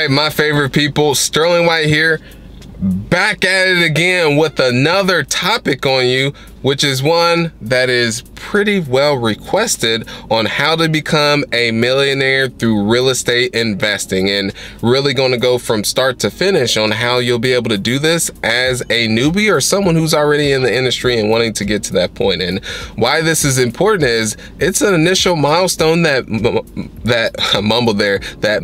right, my favorite people, Sterling White here, back at it again with another topic on you, which is one that is pretty well requested on how to become a millionaire through real estate investing, and really going to go from start to finish on how you'll be able to do this as a newbie or someone who's already in the industry and wanting to get to that point. And why this is important is it's an initial milestone that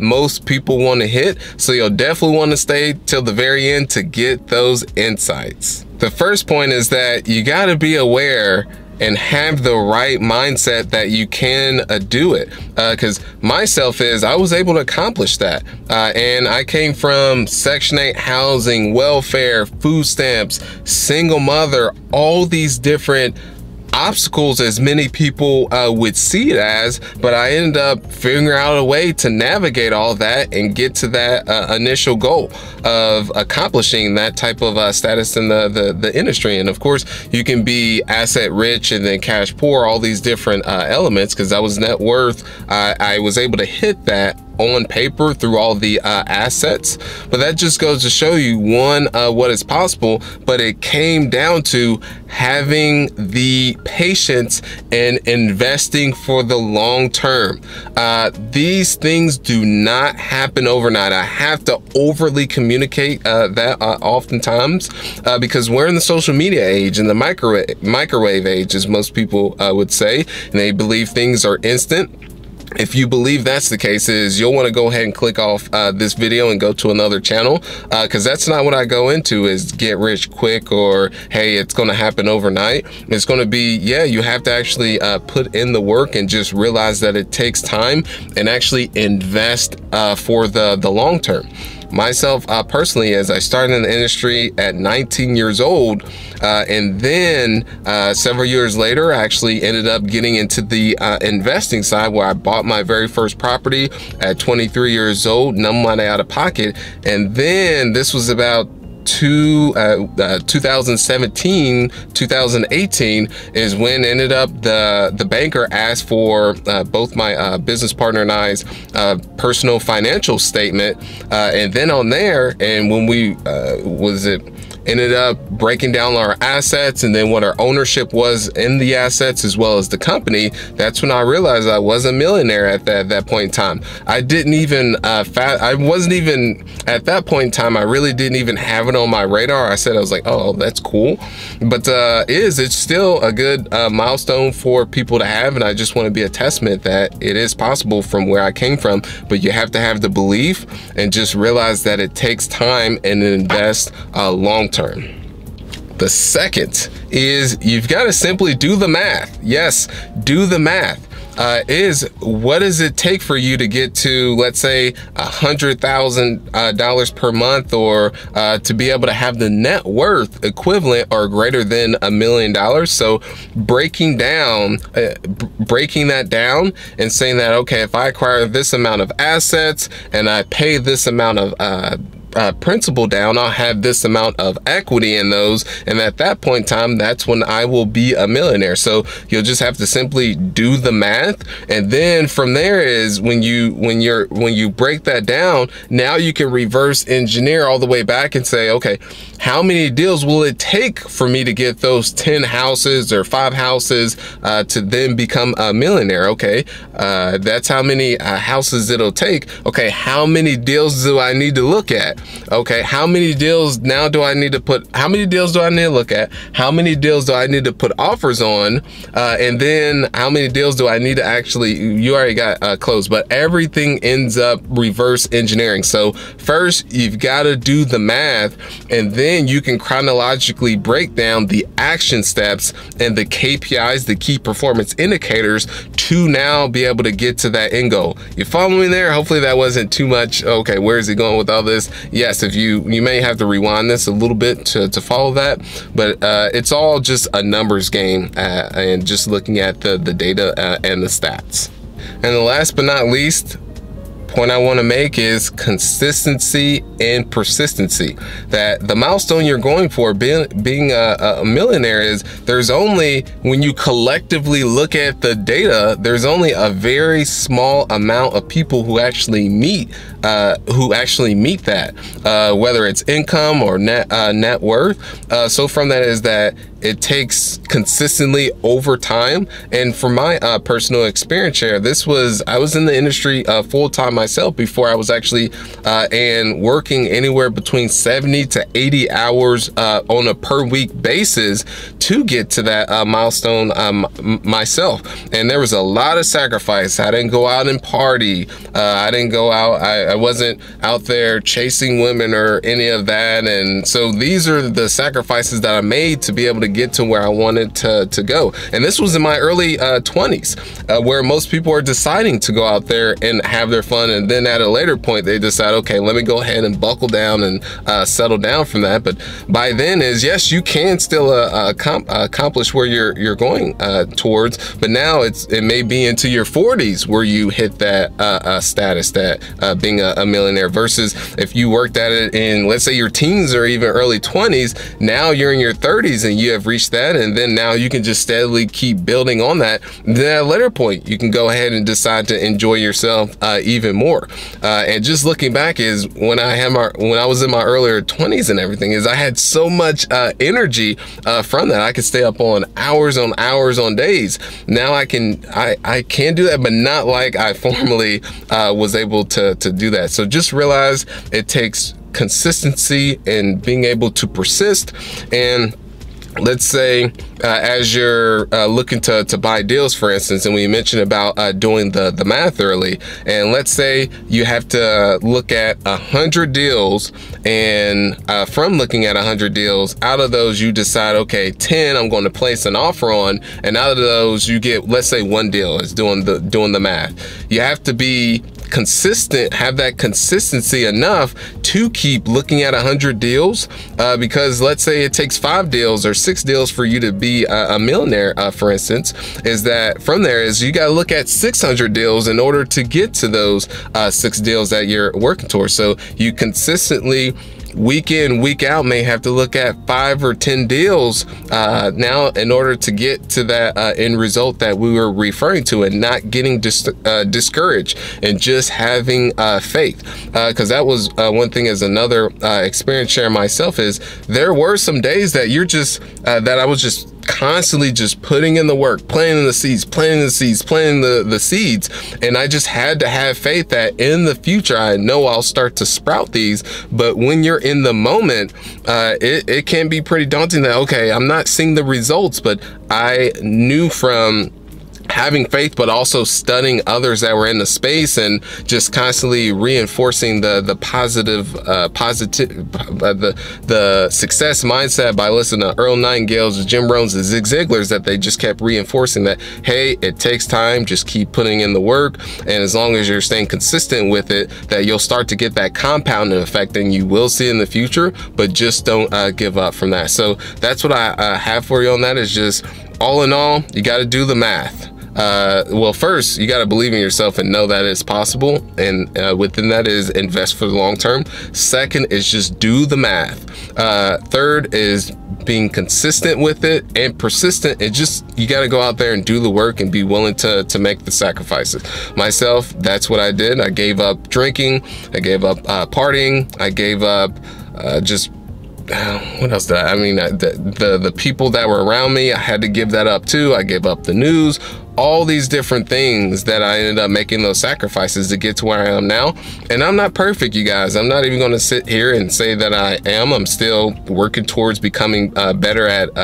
most people want to hit, so you'll definitely want to stay till the very end to get those insights. The first point is that you got to be aware and have the right mindset that you can do it, because myself I was able to accomplish that, and I came from Section 8 housing, welfare, food stamps, single mother, all these different obstacles as many people would see it as, but I ended up figuring out a way to navigate all that and get to that initial goal of accomplishing that type of status in the industry. And of course, you can be asset rich and then cash poor, all these different elements, because I was net worth. I was able to hit that on paper through all the assets, but that just goes to show you, one, what is possible, but it came down to having the patience and investing for the long term. These things do not happen overnight. I have to overly communicate that oftentimes, because we're in the social media age and the microwave age, as most people would say, and they believe things are instant. If you believe that's the case, you'll want to go ahead and click off this video and go to another channel, because that's not what I go into, is get rich quick or hey, it's going to happen overnight. It's going to be, yeah, you have to actually put in the work and just realize that it takes time and actually invest for the long term. Myself personally, as I started in the industry at 19 years old, and then several years later, I actually ended up getting into the investing side, where I bought my very first property at 23 years old, no money out of pocket. And then this was about 2017, 2018 is when ended up the banker asked for both my business partner and I's personal financial statement, and then on there, and when we ended up breaking down our assets and then what our ownership was in the assets as well as the company, that's when I realized I was a millionaire at that point in time. I didn't even I wasn't even at that point in time, I really didn't even have it on my radar. I was like, oh, that's cool, but it's still a good milestone for people to have, and I just want to be a testament that it is possible from where I came from, but you have to have the belief and just realize that it takes time and invest long term. The second is you've got to simply do the math. Yes, do the math. Is what does it take for you to get to, let's say, $100,000 per month, or to be able to have the net worth equivalent or greater than $1 million? So breaking that down and saying that, okay, if I acquire this amount of assets and I pay this amount of principal down, I'll have this amount of equity in those, and at that point in time, that's when I will be a millionaire. So you'll just have to simply do the math, and then from there is when you break that down, now you can reverse engineer all the way back and say, okay, how many deals will it take for me to get those 10 houses or 5 houses to then become a millionaire? Okay, that's how many houses it'll take. Okay, how many deals do I need to look at? Okay, how many deals now do I need to put, how many deals do I need to look at? How many deals do I need to put offers on? And then how many deals do I need to actually, you already got closed, but everything ends up reverse engineering. So first you've got to do the math, and then you can chronologically break down the action steps and the KPIs, the key performance indicators, to now be able to get to that end goal. You follow me there? Hopefully that wasn't too much. Okay, where is he going with all this? Yes, if you may have to rewind this a little bit to follow that, but it's all just a numbers game, and just looking at the data and the stats. And the last but not least point I want to make is consistency and persistency. That the milestone you're going for, being a millionaire, is there's only, when you collectively look at the data, there's only a very small amount of people who actually meet that, whether it's income or net worth. So from that is that it takes consistently over time. And for my personal experience share, I was in the industry full-time myself before I was actually and working anywhere between 70 to 80 hours on a per week basis to get to that milestone myself. And there was a lot of sacrifice. I didn't go out and party. I didn't go out. I wasn't out there chasing women or any of that. And so these are the sacrifices that I made to be able to get to where I wanted to go. And this was in my early 20s, where most people are deciding to go out there and have their fun. And then at a later point, they decide, okay, let me go ahead and buckle down and settle down from that. But by then is, yes, you can still accomplish where you're going towards, but now it may be into your 40s where you hit that status, that being a millionaire, versus if you worked at it in, let's say, your teens or even early 20s, now you're in your 30s and you have reached that, and then now you can just steadily keep building on that. Then at a later point, you can go ahead and decide to enjoy yourself even more. And just looking back is when I was in my earlier 20s and everything, is I had so much energy from that. I could stay up on hours on days. Now I can do that, but not like I formerly was able to do that. So just realize it takes consistency and being able to persist. And let's say as you're looking to buy deals, for instance, and we mentioned about doing the math early, and let's say you have to look at 100 deals, and from looking at 100 deals, out of those you decide, okay, 10 I'm going to place an offer on, and out of those you get, let's say, one deal. Is doing the math. You have to be consistent, have that consistency enough to keep looking at 100 deals, because let's say it takes 5 deals or 6 deals for you to be a millionaire, for instance, is that from there is you got to look at 600 deals in order to get to those 6 deals that you're working towards. So you consistently, week in, week out, may have to look at 5 or 10 deals now in order to get to that end result that we were referring to, and not getting discouraged, and just having faith. Because that was one thing, as another experience share myself, is there were some days that that I was just constantly just putting in the work, planting the seeds, and I just had to have faith that in the future, I know I'll start to sprout these. But when you're in the moment, it can be pretty daunting that, okay, I'm not seeing the results, but I knew from having faith, but also studying others that were in the space and just constantly reinforcing the success mindset by listening to Earl Nightingale's, Jim Rohn's, the Zig Ziglar's, that they just kept reinforcing that, hey, it takes time, just keep putting in the work, and as long as you're staying consistent with it, that you'll start to get that compounding effect, and you will see in the future, but just don't give up from that. So that's what I have for you on that. Is just, all in all, you got to do the math. Well, first, you got to believe in yourself and know that it's possible. And within that is invest for the long term. Second is just do the math. Third is being consistent with it and persistent. It just, you got to go out there and do the work and be willing to make the sacrifices. Myself, that's what I did. I gave up drinking. I gave up partying. I gave up what else did I mean, the people that were around me, I had to give that up too. I gave up the news, all these different things that I ended up making those sacrifices to get to where I am now. And I'm not perfect, you guys. I'm not even going to sit here and say that I am. I'm still working towards becoming better at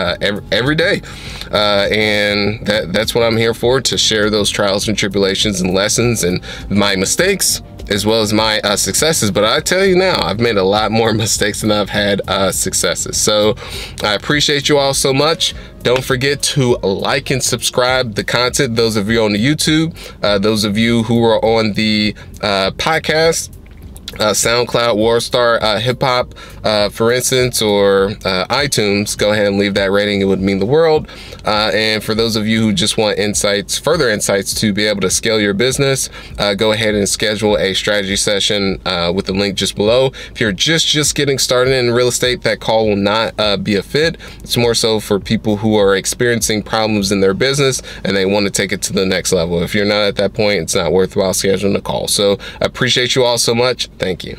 every day. And that's what I'm here for, to share those trials and tribulations and lessons and my mistakes, as well as my successes. But I tell you now, I've made a lot more mistakes than I've had successes. So I appreciate you all so much. Don't forget to like and subscribe the content, those of you on the YouTube, those of you who are on the podcast, SoundCloud, Warstar, Hip Hop, for instance, or iTunes, go ahead and leave that rating. It would mean the world. And for those of you who just want insights, further insights to be able to scale your business, go ahead and schedule a strategy session with the link just below. If you're just getting started in real estate, that call will not be a fit. It's more so for people who are experiencing problems in their business and they want to take it to the next level. If you're not at that point, it's not worthwhile scheduling a call. So I appreciate you all so much. Thank you.